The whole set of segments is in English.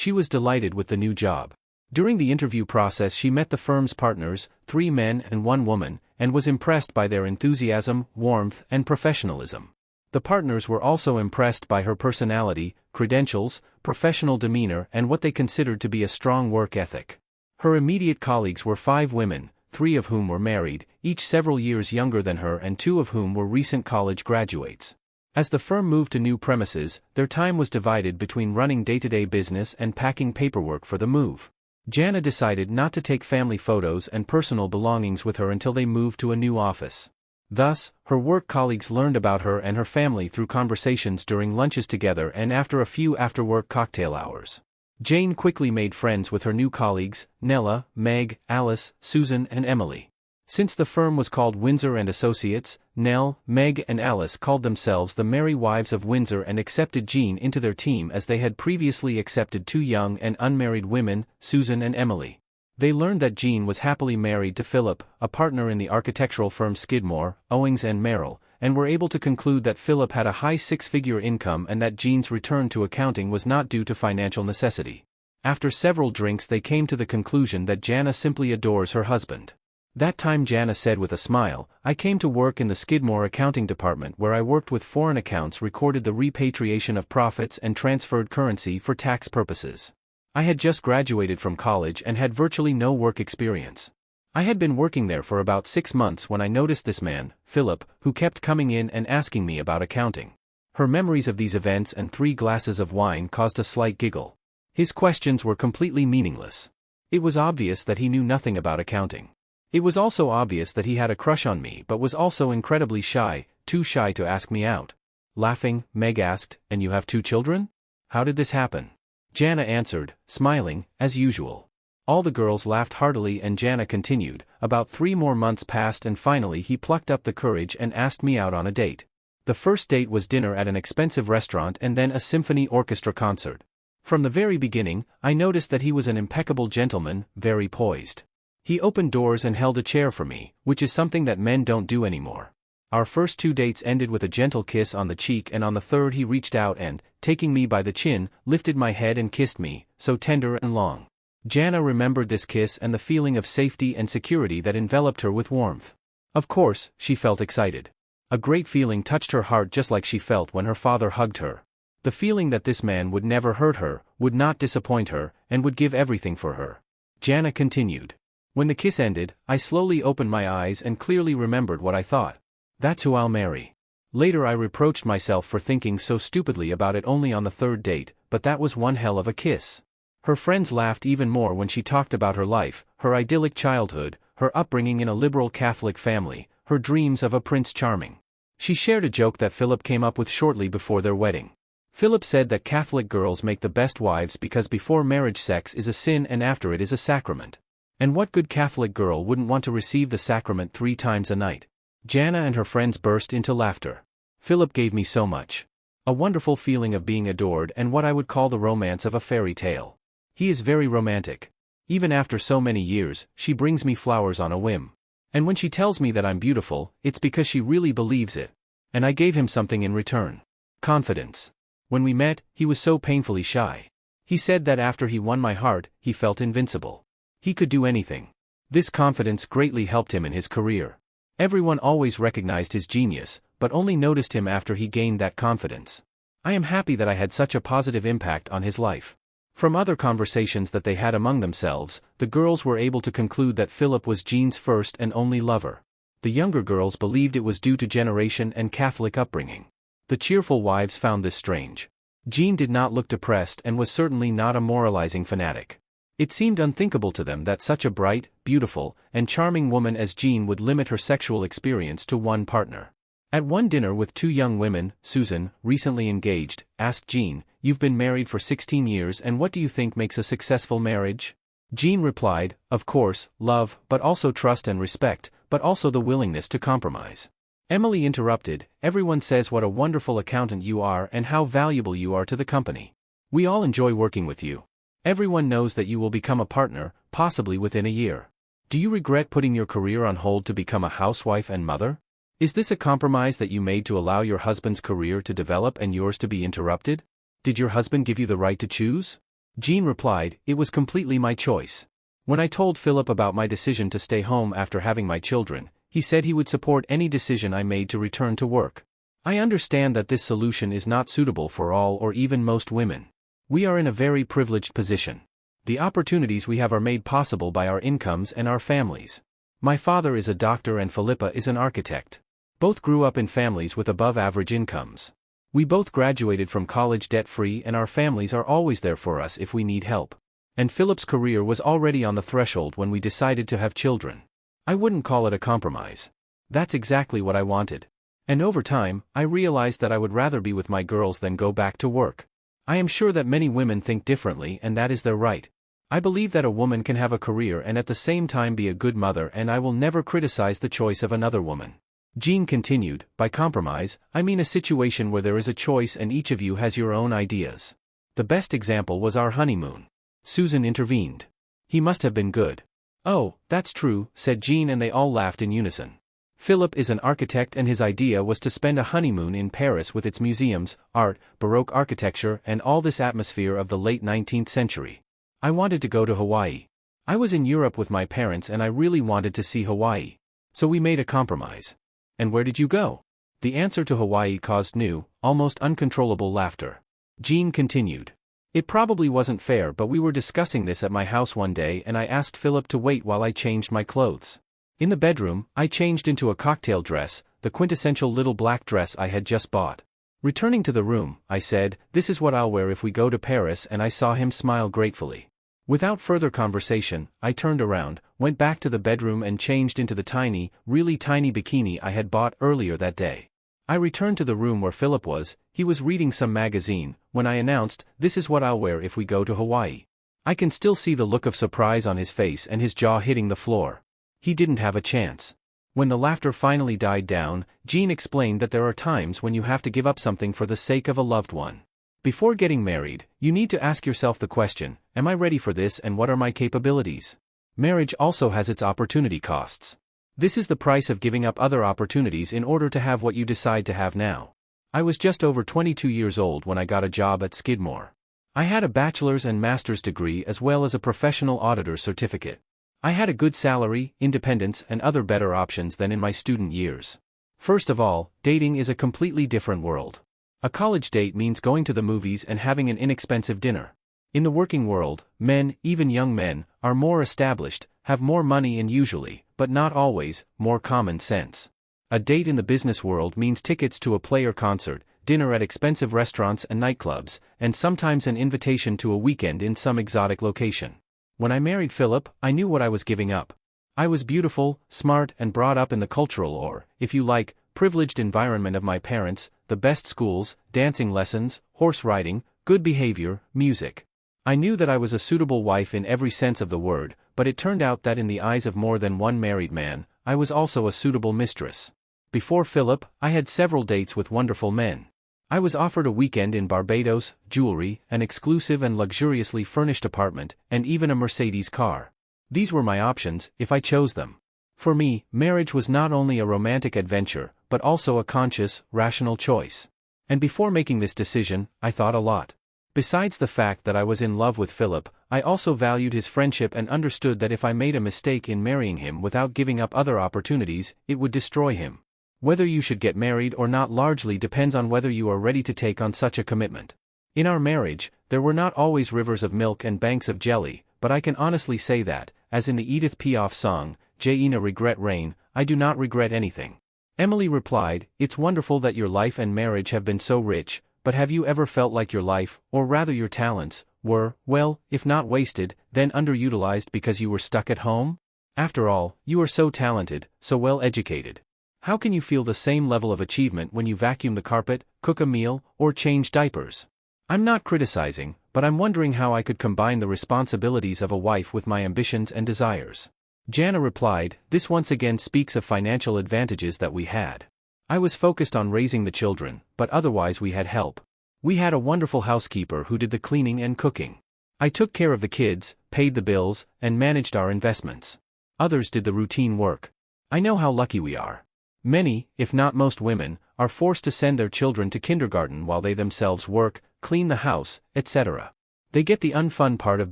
She was delighted with the new job. During the interview process she met the firm's partners, 3 men and 1 woman, and was impressed by their enthusiasm, warmth, and professionalism. The partners were also impressed by her personality, credentials, professional demeanor, and what they considered to be a strong work ethic. Her immediate colleagues were 5 women, 3 of whom were married, each several years younger than her, and 2 of whom were recent college graduates. As the firm moved to new premises, their time was divided between running day-to-day business and packing paperwork for the move. Jana decided not to take family photos and personal belongings with her until they moved to a new office. Thus, her work colleagues learned about her and her family through conversations during lunches together and after a few after-work cocktail hours. Jane quickly made friends with her new colleagues, Nella, Meg, Alice, Susan, and Emily. Since the firm was called Windsor & Associates, Nell, Meg, and Alice called themselves the Merry Wives of Windsor and accepted Jean into their team as they had previously accepted 2 young and unmarried women, Susan and Emily. They learned that Jean was happily married to Philip, a partner in the architectural firm Skidmore, Owings and Merrill, and were able to conclude that Philip had a high 6-figure income and that Jean's return to accounting was not due to financial necessity. After several drinks they came to the conclusion that Jana simply adores her husband. That time Jana said with a smile, "I came to work in the Skidmore accounting department where I worked with foreign accounts, recorded the repatriation of profits and transferred currency for tax purposes. I had just graduated from college and had virtually no work experience. I had been working there for about 6 months when I noticed this man, Philip, who kept coming in and asking me about accounting." Her memories of these events and 3 glasses of wine caused a slight giggle. His questions were completely meaningless. It was obvious that he knew nothing about accounting. It was also obvious that he had a crush on me but was also incredibly shy, too shy to ask me out. Laughing, Meg asked, "And you have 2 children? How did this happen?" Jana answered, smiling, as usual. All the girls laughed heartily and Jana continued. "About 3 more months passed and finally he plucked up the courage and asked me out on a date. The first date was dinner at an expensive restaurant and then a symphony orchestra concert. From the very beginning, I noticed that he was an impeccable gentleman, very poised. He opened doors and held a chair for me, which is something that men don't do anymore. Our first 2 dates ended with a gentle kiss on the cheek, and on the 3rd he reached out and, taking me by the chin, lifted my head and kissed me, so tender and long." Jana remembered this kiss and the feeling of safety and security that enveloped her with warmth. Of course, she felt excited. A great feeling touched her heart just like she felt when her father hugged her. The feeling that this man would never hurt her, would not disappoint her, and would give everything for her. Jana continued. "When the kiss ended, I slowly opened my eyes and clearly remembered what I thought. That's who I'll marry. Later I reproached myself for thinking so stupidly about it only on the 3rd date, but that was one hell of a kiss." Her friends laughed even more when she talked about her life, her idyllic childhood, her upbringing in a liberal Catholic family, her dreams of a Prince Charming. She shared a joke that Philip came up with shortly before their wedding. Philip said that Catholic girls make the best wives because before marriage sex is a sin and after it is a sacrament. And what good Catholic girl wouldn't want to receive the sacrament 3 times a night? Jana and her friends burst into laughter. "Philip gave me so much. A wonderful feeling of being adored and what I would call the romance of a fairy tale. He is very romantic. Even after so many years, she brings me flowers on a whim. And when she tells me that I'm beautiful, it's because she really believes it. And I gave him something in return. Confidence. When we met, he was so painfully shy. He said that after he won my heart, he felt invincible. He could do anything. This confidence greatly helped him in his career. Everyone always recognized his genius, but only noticed him after he gained that confidence. I am happy that I had such a positive impact on his life." From other conversations that they had among themselves, the girls were able to conclude that Philip was Jean's first and only lover. The younger girls believed it was due to generation and Catholic upbringing. The cheerful wives found this strange. Jean did not look depressed and was certainly not a moralizing fanatic. It seemed unthinkable to them that such a bright, beautiful, and charming woman as Jean would limit her sexual experience to one partner. At one dinner with 2 young women, Susan, recently engaged, asked Jean, "You've been married for 16 years and what do you think makes a successful marriage?" Jean replied, "Of course, love, but also trust and respect, but also the willingness to compromise." Emily interrupted, "Everyone says what a wonderful accountant you are and how valuable you are to the company. We all enjoy working with you. Everyone knows that you will become a partner, possibly within a year. Do you regret putting your career on hold to become a housewife and mother? Is this a compromise that you made to allow your husband's career to develop and yours to be interrupted? Did your husband give you the right to choose? Jean replied, "It was completely my choice. When I told Philip about my decision to stay home after having my children, he said he would support any decision I made to return to work. I understand that this solution is not suitable for all or even most women. We are in a very privileged position. The opportunities we have are made possible by our incomes and our families. My father is a doctor and Philippa is an architect. Both grew up in families with above-average incomes. We both graduated from college debt-free and our families are always there for us if we need help. And Philip's career was already on the threshold when we decided to have children. I wouldn't call it a compromise. That's exactly what I wanted. And over time, I realized that I would rather be with my girls than go back to work. I am sure that many women think differently and that is their right. I believe that a woman can have a career and at the same time be a good mother, and I will never criticize the choice of another woman." Jean continued, "By compromise, I mean a situation where there is a choice and each of you has your own ideas. The best example was our honeymoon." Susan intervened. "He must have been good." "Oh, that's true," said Jean, and they all laughed in unison. "Philip is an architect and his idea was to spend a honeymoon in Paris with its museums, art, Baroque architecture and all this atmosphere of the late 19th century. I wanted to go to Hawaii. I was in Europe with my parents and I really wanted to see Hawaii. So we made a compromise." "And where did you go?" The answer to Hawaii caused new, almost uncontrollable laughter. Jean continued. "It probably wasn't fair, but we were discussing this at my house one day and I asked Philip to wait while I changed my clothes. In the bedroom, I changed into a cocktail dress, the quintessential little black dress I had just bought. Returning to the room, I said, 'This is what I'll wear if we go to Paris,' and I saw him smile gratefully. Without further conversation, I turned around, went back to the bedroom and changed into the tiny, really tiny bikini I had bought earlier that day. I returned to the room where Philip was. He was reading some magazine, when I announced, 'This is what I'll wear if we go to Hawaii.' I can still see the look of surprise on his face and his jaw hitting the floor. He didn't have a chance. When the laughter finally died down, Jean explained that there are times when you have to give up something for the sake of a loved one. Before getting married, you need to ask yourself the question, am I ready for this and what are my capabilities? Marriage also has its opportunity costs. This is the price of giving up other opportunities in order to have what you decide to have now. I was just over 22 years old when I got a job at Skidmore. I had a bachelor's and master's degree as well as a professional auditor's certificate. I had a good salary, independence and other better options than in my student years. First of all, dating is a completely different world. A college date means going to the movies and having an inexpensive dinner. In the working world, men, even young men, are more established, have more money and usually, but not always, more common sense. A date in the business world means tickets to a play or concert, dinner at expensive restaurants and nightclubs, and sometimes an invitation to a weekend in some exotic location. When I married Philip, I knew what I was giving up. I was beautiful, smart and brought up in the cultural or, if you like, privileged environment of my parents, the best schools, dancing lessons, horse riding, good behavior, music. I knew that I was a suitable wife in every sense of the word, but it turned out that in the eyes of more than one married man, I was also a suitable mistress. Before Philip, I had several dates with wonderful men. I was offered a weekend in Barbados, jewelry, an exclusive and luxuriously furnished apartment, and even a Mercedes car. These were my options, if I chose them. For me, marriage was not only a romantic adventure, but also a conscious, rational choice. And before making this decision, I thought a lot. Besides the fact that I was in love with Philip, I also valued his friendship and understood that if I made a mistake in marrying him without giving up other opportunities, it would destroy him. Whether you should get married or not largely depends on whether you are ready to take on such a commitment. In our marriage, there were not always rivers of milk and banks of jelly, but I can honestly say that, as in the Edith Piaf song, J'aina regret rain, I do not regret anything. Emily replied, "It's wonderful that your life and marriage have been so rich, but have you ever felt like your life, or rather your talents, were, well, if not wasted, then underutilized because you were stuck at home? After all, you are so talented, so well educated. How can you feel the same level of achievement when you vacuum the carpet, cook a meal, or change diapers? I'm not criticizing, but I'm wondering how I could combine the responsibilities of a wife with my ambitions and desires." Jana replied, "This once again speaks of financial advantages that we had. I was focused on raising the children, but otherwise we had help. We had a wonderful housekeeper who did the cleaning and cooking. I took care of the kids, paid the bills, and managed our investments. Others did the routine work. I know how lucky we are. Many, if not most women, are forced to send their children to kindergarten while they themselves work, clean the house, etc. They get the unfun part of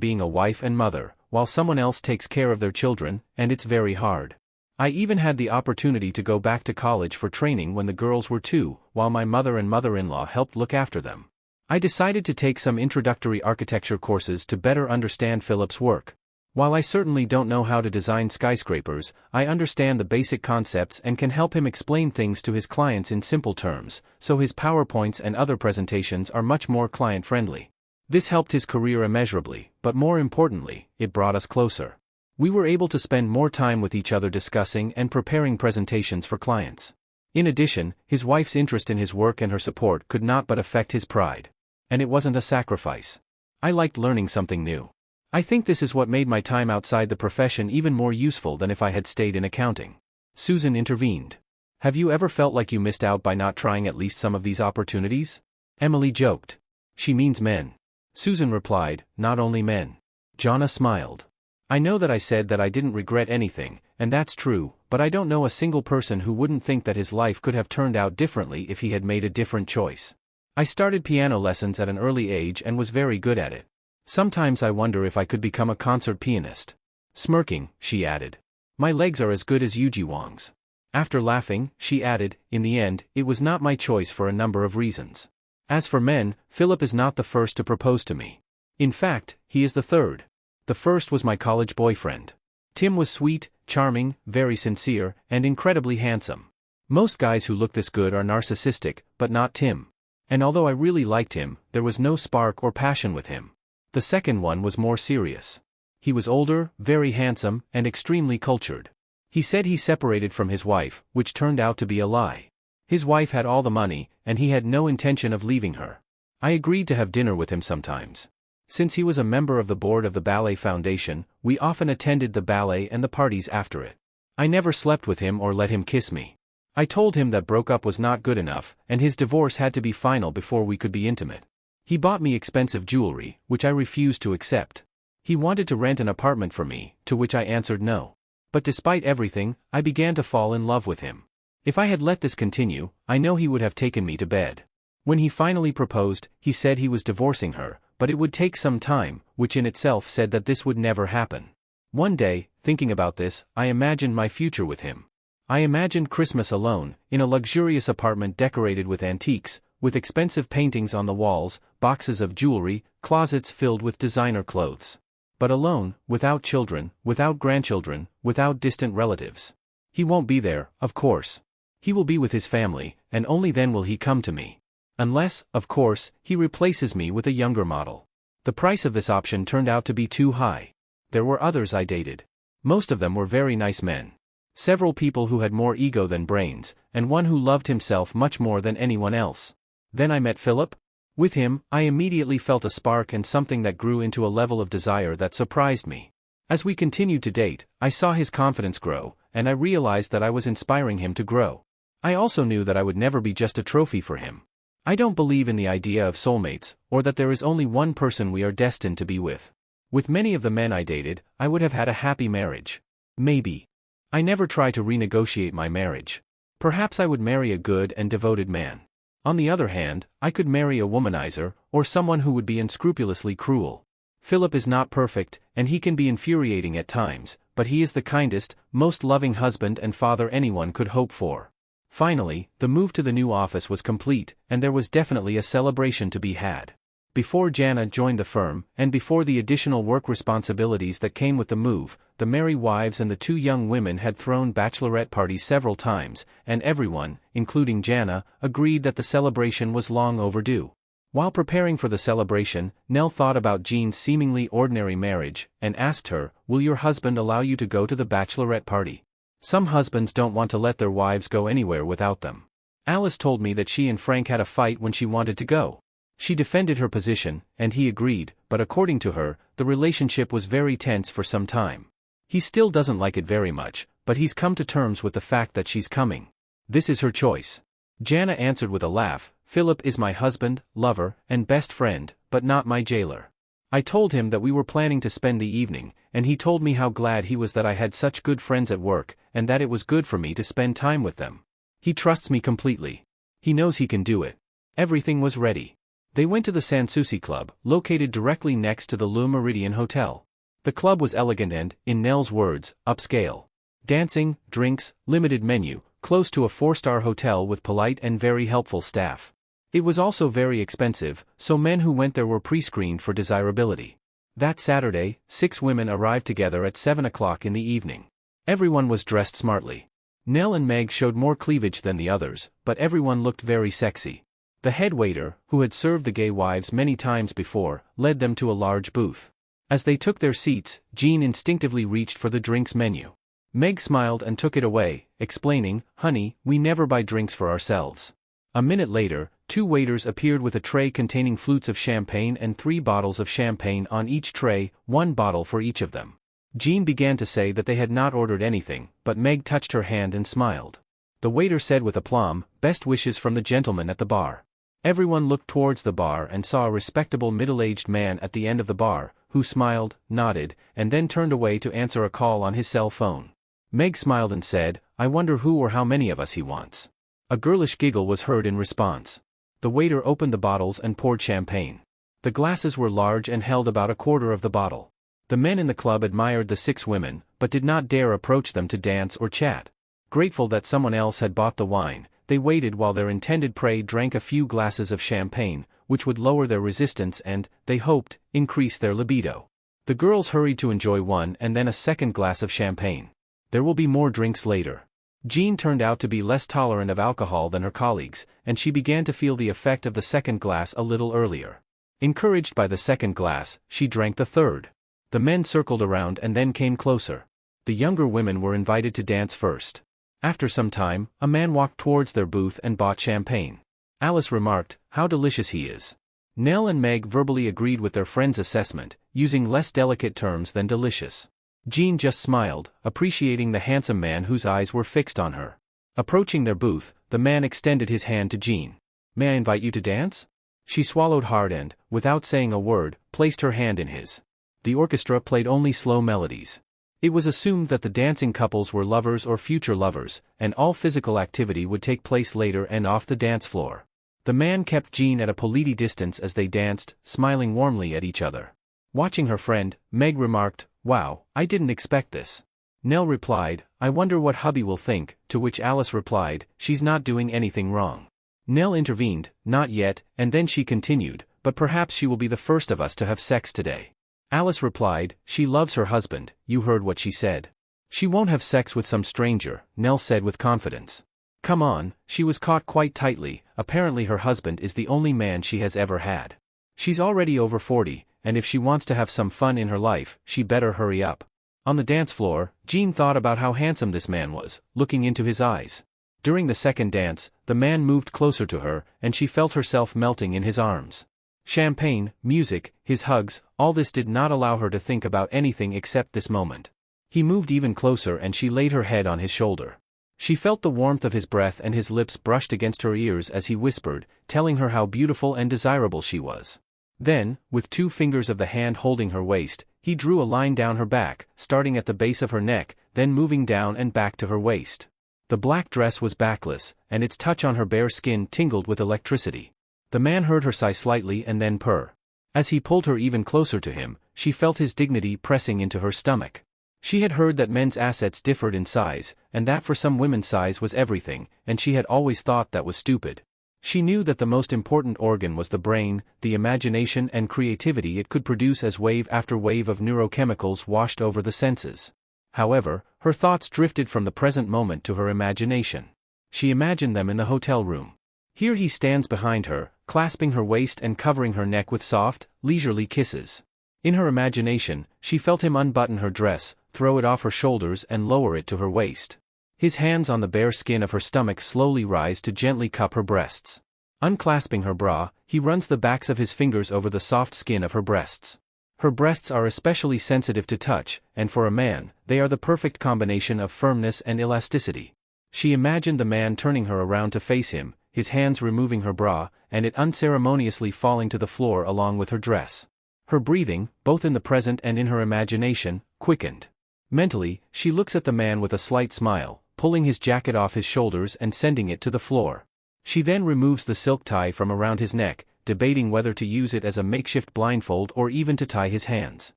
being a wife and mother, while someone else takes care of their children, and it's very hard. I even had the opportunity to go back to college for training when the girls were 2, while my mother and mother-in-law helped look after them. I decided to take some introductory architecture courses to better understand Philip's work. While I certainly don't know how to design skyscrapers, I understand the basic concepts and can help him explain things to his clients in simple terms, so his PowerPoints and other presentations are much more client-friendly. This helped his career immeasurably, but more importantly, it brought us closer. We were able to spend more time with each other discussing and preparing presentations for clients. In addition, his wife's interest in his work and her support could not but affect his pride. And it wasn't a sacrifice. I liked learning something new. I think this is what made my time outside the profession even more useful than if I had stayed in accounting. Susan intervened. Have you ever felt like you missed out by not trying at least some of these opportunities? Emily joked. She means men. Susan replied, not only men. Jonna smiled. I know that I said that I didn't regret anything, and that's true, but I don't know a single person who wouldn't think that his life could have turned out differently if he had made a different choice. I started piano lessons at an early age and was very good at it. Sometimes I wonder if I could become a concert pianist. Smirking, she added. My legs are as good as Yuji Wang's. After laughing, she added, in the end, it was not my choice for a number of reasons. As for men, Philip is not the first to propose to me. In fact, he is the third. The first was my college boyfriend. Tim was sweet, charming, very sincere, and incredibly handsome. Most guys who look this good are narcissistic, but not Tim. And although I really liked him, there was no spark or passion with him. The second one was more serious. He was older, very handsome, and extremely cultured. He said he separated from his wife, which turned out to be a lie. His wife had all the money, and he had no intention of leaving her. I agreed to have dinner with him sometimes. Since he was a member of the board of the Ballet Foundation, we often attended the ballet and the parties after it. I never slept with him or let him kiss me. I told him that broke up was not good enough, and his divorce had to be final before we could be intimate. He bought me expensive jewelry, which I refused to accept. He wanted to rent an apartment for me, to which I answered no. But despite everything, I began to fall in love with him. If I had let this continue, I know he would have taken me to bed. When he finally proposed, he said he was divorcing her, but it would take some time, which in itself said that this would never happen. One day, thinking about this, I imagined my future with him. I imagined Christmas alone, in a luxurious apartment decorated with antiques, with expensive paintings on the walls, boxes of jewelry, closets filled with designer clothes. But alone, without children, without grandchildren, without distant relatives. He won't be there, of course. He will be with his family, and only then will he come to me. Unless, of course, he replaces me with a younger model. The price of this option turned out to be too high. There were others I dated. Most of them were very nice men. Several people who had more ego than brains, and one who loved himself much more than anyone else. Then I met Philip. With him, I immediately felt a spark and something that grew into a level of desire that surprised me. As we continued to date, I saw his confidence grow, and I realized that I was inspiring him to grow. I also knew that I would never be just a trophy for him. I don't believe in the idea of soulmates, or that there is only one person we are destined to be with. With many of the men I dated, I would have had a happy marriage. Maybe. I never tried to renegotiate my marriage. Perhaps I would marry a good and devoted man. On the other hand, I could marry a womanizer, or someone who would be unscrupulously cruel. Philip is not perfect, and he can be infuriating at times, but he is the kindest, most loving husband and father anyone could hope for. Finally, the move to the new office was complete, and there was definitely a celebration to be had. Before Jana joined the firm, and before the additional work responsibilities that came with the move, the merry wives and the 2 young women had thrown bachelorette parties several times, and everyone, including Jana, agreed that the celebration was long overdue. While preparing for the celebration, Nell thought about Jean's seemingly ordinary marriage, and asked her, "Will your husband allow you to go to the bachelorette party?" Some husbands don't want to let their wives go anywhere without them. Alice told me that she and Frank had a fight when she wanted to go. She defended her position, and he agreed, but according to her, the relationship was very tense for some time. He still doesn't like it very much, but he's come to terms with the fact that she's coming. This is her choice. Jana answered with a laugh, "Philip is my husband, lover, and best friend, but not my jailer." I told him that we were planning to spend the evening, and he told me how glad he was that I had such good friends at work, and that it was good for me to spend time with them. He trusts me completely. He knows he can do it. Everything was ready. They went to the Sanssouci Club, located directly next to the Le Méridien Hotel. The club was elegant and, in Nell's words, upscale. Dancing, drinks, limited menu, close to a 4-star hotel with polite and very helpful staff. It was also very expensive, so men who went there were pre-screened for desirability. That Saturday, 6 women arrived together at 7 o'clock in the evening. Everyone was dressed smartly. Nell and Meg showed more cleavage than the others, but everyone looked very sexy. The head waiter, who had served the gay wives many times before, led them to a large booth. As they took their seats, Jean instinctively reached for the drinks menu. Meg smiled and took it away, explaining, "Honey, we never buy drinks for ourselves." A minute later, 2 waiters appeared with a tray containing flutes of champagne and 3 bottles of champagne on each tray, 1 bottle for each of them. Jean began to say that they had not ordered anything, but Meg touched her hand and smiled. The waiter said with aplomb, "Best wishes from the gentleman at the bar." Everyone looked towards the bar and saw a respectable middle-aged man at the end of the bar, who smiled, nodded, and then turned away to answer a call on his cell phone. Meg smiled and said, "I wonder who or how many of us he wants." A girlish giggle was heard in response. The waiter opened the bottles and poured champagne. The glasses were large and held about a quarter of the bottle. The men in the club admired the 6 women, but did not dare approach them to dance or chat. Grateful that someone else had bought the wine, they waited while their intended prey drank a few glasses of champagne, which would lower their resistance and, they hoped, increase their libido. The girls hurried to enjoy one and then a second glass of champagne. There will be more drinks later. Jean turned out to be less tolerant of alcohol than her colleagues, and she began to feel the effect of the second glass a little earlier. Encouraged by the second glass, she drank the third. The men circled around and then came closer. The younger women were invited to dance first. After some time, a man walked towards their booth and bought champagne. Alice remarked, "How delicious he is." Nell and Meg verbally agreed with their friend's assessment, using less delicate terms than delicious. Jean just smiled, appreciating the handsome man whose eyes were fixed on her. Approaching their booth, the man extended his hand to Jean. "May I invite you to dance?" She swallowed hard and, without saying a word, placed her hand in his. The orchestra played only slow melodies. It was assumed that the dancing couples were lovers or future lovers, and all physical activity would take place later and off the dance floor. The man kept Jean at a polite distance as they danced, smiling warmly at each other. Watching her friend, Meg remarked, "Wow, I didn't expect this." Nell replied, "I wonder what hubby will think," to which Alice replied, "She's not doing anything wrong." Nell intervened, "Not yet," and then she continued, "But perhaps she will be the first of us to have sex today." Alice replied, "She loves her husband, you heard what she said." "She won't have sex with some stranger," Nell said with confidence. "Come on," she was caught quite tightly, apparently her husband is the only man she has ever had. She's already over 40, and if she wants to have some fun in her life, she better hurry up. On the dance floor, Jean thought about how handsome this man was, looking into his eyes. During the second dance, the man moved closer to her, and she felt herself melting in his arms. Champagne, music, his hugs, all this did not allow her to think about anything except this moment. He moved even closer and she laid her head on his shoulder. She felt the warmth of his breath and his lips brushed against her ears as he whispered, telling her how beautiful and desirable she was. Then, with 2 fingers of the hand holding her waist, he drew a line down her back, starting at the base of her neck, then moving down and back to her waist. The black dress was backless, and its touch on her bare skin tingled with electricity. The man heard her sigh slightly and then purr. As he pulled her even closer to him, she felt his dignity pressing into her stomach. She had heard that men's assets differed in size, and that for some women size was everything, and she had always thought that was stupid. She knew that the most important organ was the brain, the imagination and creativity it could produce as wave after wave of neurochemicals washed over the senses. However, her thoughts drifted from the present moment to her imagination. She imagined them in the hotel room. Here he stands behind her, clasping her waist and covering her neck with soft, leisurely kisses. In her imagination, she felt him unbutton her dress, throw it off her shoulders and lower it to her waist. His hands on the bare skin of her stomach slowly rise to gently cup her breasts. Unclasping her bra, he runs the backs of his fingers over the soft skin of her breasts. Her breasts are especially sensitive to touch, and for a man, they are the perfect combination of firmness and elasticity. She imagined the man turning her around to face him, his hands removing her bra, and it unceremoniously falling to the floor along with her dress. Her breathing, both in the present and in her imagination, quickened. Mentally, she looks at the man with a slight smile, pulling his jacket off his shoulders and sending it to the floor. She then removes the silk tie from around his neck, debating whether to use it as a makeshift blindfold or even to tie his hands.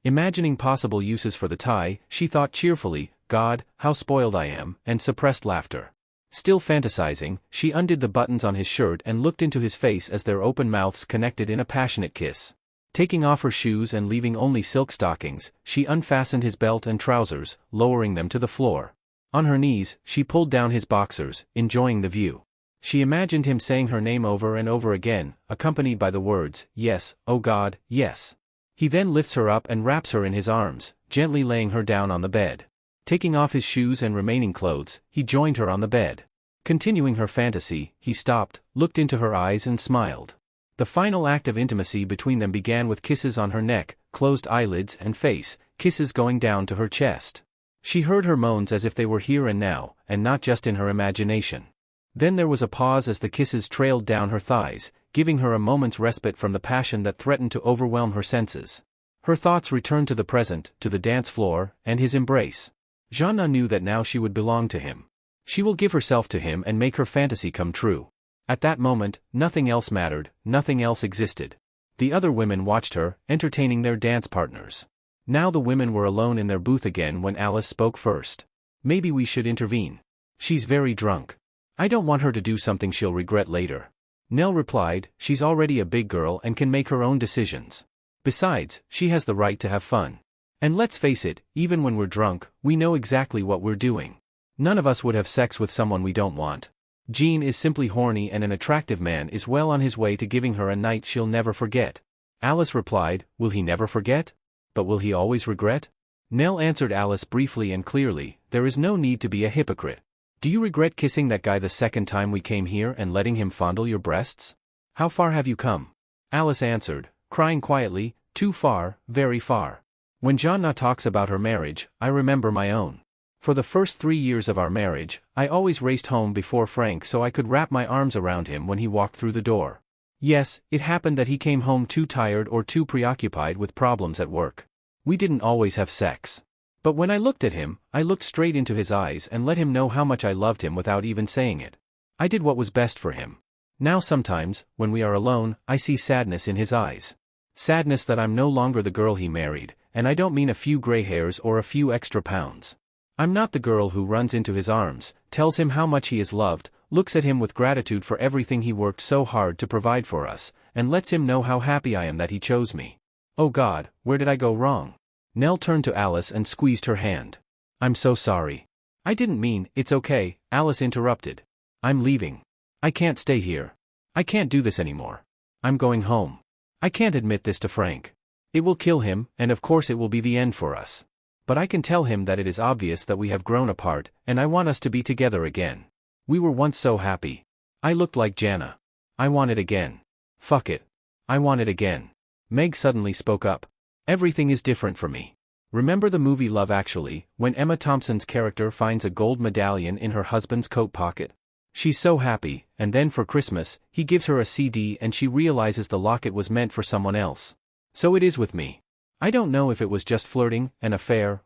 Imagining possible uses for the tie, she thought cheerfully, "God, how spoiled I am," and suppressed laughter. Still fantasizing, she undid the buttons on his shirt and looked into his face as their open mouths connected in a passionate kiss. Taking off her shoes and leaving only silk stockings, she unfastened his belt and trousers, lowering them to the floor. On her knees, she pulled down his boxers, enjoying the view. She imagined him saying her name over and over again, accompanied by the words, "Yes, oh God, yes." He then lifts her up and wraps her in his arms, gently laying her down on the bed. Taking off his shoes and remaining clothes, he joined her on the bed. Continuing her fantasy, he stopped, looked into her eyes and smiled. The final act of intimacy between them began with kisses on her neck, closed eyelids and face, kisses going down to her chest. She heard her moans as if they were here and now, and not just in her imagination. Then there was a pause as the kisses trailed down her thighs, giving her a moment's respite from the passion that threatened to overwhelm her senses. Her thoughts returned to the present, to the dance floor, and his embrace. Jana knew that now she would belong to him. She will give herself to him and make her fantasy come true. At that moment, nothing else mattered, nothing else existed. The other women watched her, entertaining their dance partners. Now the women were alone in their booth again when Alice spoke first. "Maybe we should intervene. She's very drunk. I don't want her to do something she'll regret later." Nell replied, "She's already a big girl and can make her own decisions. Besides, she has the right to have fun. And let's face it, even when we're drunk, we know exactly what we're doing. None of us would have sex with someone we don't want. Jean is simply horny and an attractive man is well on his way to giving her a night she'll never forget." Alice replied, "Will he never forget? But will he always regret?" Nell answered Alice briefly and clearly, "There is no need to be a hypocrite. Do you regret kissing that guy the second time we came here and letting him fondle your breasts? How far have you come?" Alice answered, crying quietly, "Too far, very far. When Jana talks about her marriage, I remember my own. For the first 3 years of our marriage, I always raced home before Frank so I could wrap my arms around him when he walked through the door. Yes, it happened that he came home too tired or too preoccupied with problems at work. We didn't always have sex. But when I looked at him, I looked straight into his eyes and let him know how much I loved him without even saying it. I did what was best for him. Now sometimes, when we are alone, I see sadness in his eyes. Sadness that I'm no longer the girl he married, and I don't mean a few gray hairs or a few extra pounds. I'm not the girl who runs into his arms, tells him how much he is loved, looks at him with gratitude for everything he worked so hard to provide for us, and lets him know how happy I am that he chose me. Oh God, where did I go wrong?" Nell turned to Alice and squeezed her hand. "I'm so sorry. I didn't mean." "It's okay," Alice interrupted. "I'm leaving. I can't stay here. I can't do this anymore. I'm going home. I can't admit this to Frank. It will kill him, and of course it will be the end for us. But I can tell him that it is obvious that we have grown apart, and I want us to be together again. We were once so happy. I looked like Jana. I want it again. Fuck it. I want it again." Meg suddenly spoke up. "Everything is different for me. Remember the movie Love Actually, when Emma Thompson's character finds a gold medallion in her husband's coat pocket? She's so happy, and then for Christmas, he gives her a CD and she realizes the locket was meant for someone else. So it is with me. I don't know if it was just flirting, an affair,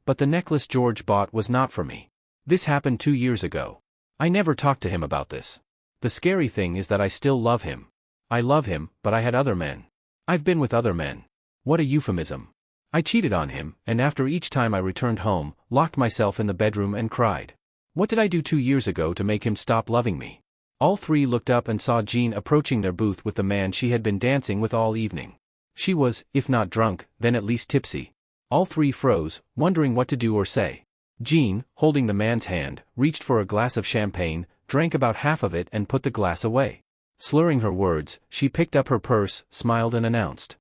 but the necklace George bought was not for me. This happened 2 years ago. I never talked to him about this. The scary thing is that I still love him. I love him, but I had other men. I've been with other men. What a euphemism. I cheated on him, and after each time I returned home, locked myself in the bedroom and cried. What did I do 2 years ago to make him stop loving me?" All three looked up and saw Jean approaching their booth with the man she had been dancing with all evening. She was, if not drunk, then at least tipsy. All three froze, wondering what to do or say. Jean, holding the man's hand, reached for a glass of champagne, drank about half of it and put the glass away. Slurring her words, she picked up her purse, smiled and announced,